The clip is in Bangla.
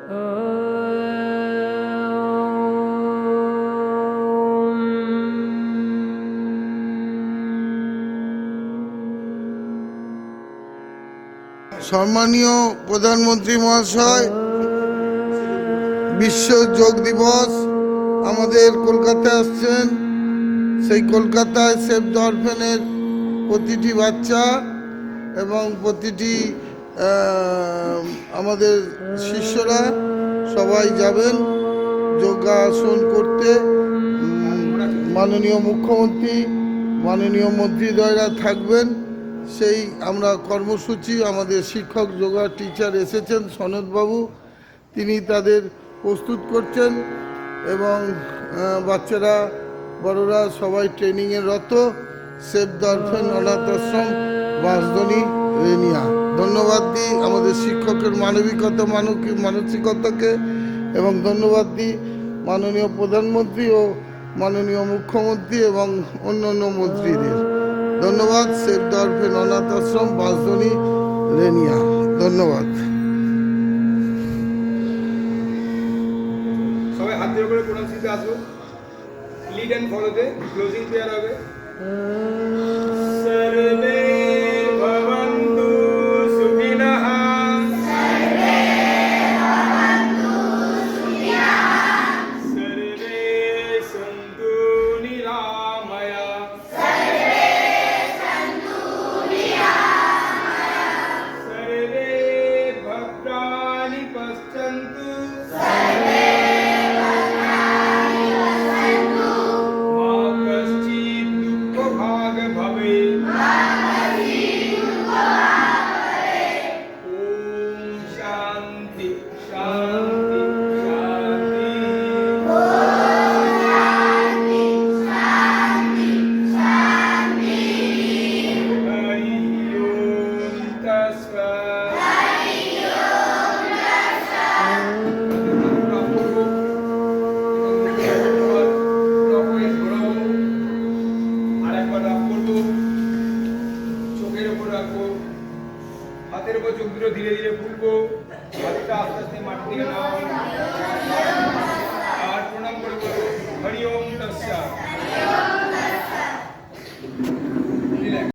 সম্মানীয় প্রধানমন্ত্রী মহাশয়, বিশ্ব যোগ দিবস আমাদের কলকাতায় আসছেন। সেই কলকাতায় সেভ দ্য অরফেনের প্রতিটি বাচ্চা এবং প্রতিটি আমাদের শিষ্যরা সবাই যাবেন যোগাসন করতে। মাননীয় মুখ্যমন্ত্রী, মাননীয় মন্ত্রীদ্বয়রা থাকবেন। সেই আমরা কর্মসূচি, আমাদের শিক্ষক যোগা টিচার এসেছেন সনদবাবু, তিনি তাদের প্রস্তুত করছেন এবং বাচ্চারা বড়রা সবাই ট্রেনিংয়ে রত। সেভ দ্য অরফেন অনাথ আশ্রম, বাঁশদ্বনি, রেনিয়া। ধন্যবাদ দিই আমাদের শিক্ষকের মানসিকতাকে এবং ধন্যবাদ দিই মাননীয় প্রধানমন্ত্রী ও মাননীয় মুখ্যমন্ত্রী এবং অন্যান্য মন্ত্রীদের। ধন্যবাদ। সেভ দ্য অরফেন অনাথ আশ্রম, বাঁশদ্বনি, রেনিয়া। ধন্যবাদ। সবাই হাতের উপরে প্রণামসিতে আসুন। লিড অ্যান্ড ফলোতে ক্লোজিং প্রেয়ার হবে। সর্বে ভবন্তু সুখিনঃ, সর্বে ভবন্তু সুখিনঃ, সর্বে সন্তু নিরাময়া, সর্বে সন্তু নিরাময়া, সর্বে ভদ্রাণি পশ্যন্তু, সর্বে হাতের উপর চোখ দুটো ধীরে ধীরে খুলবো। হাতটা আস্তে আস্তে মাটি দিয়ে নাও আর প্রণাম করে বলো হরি ওম তস্যা।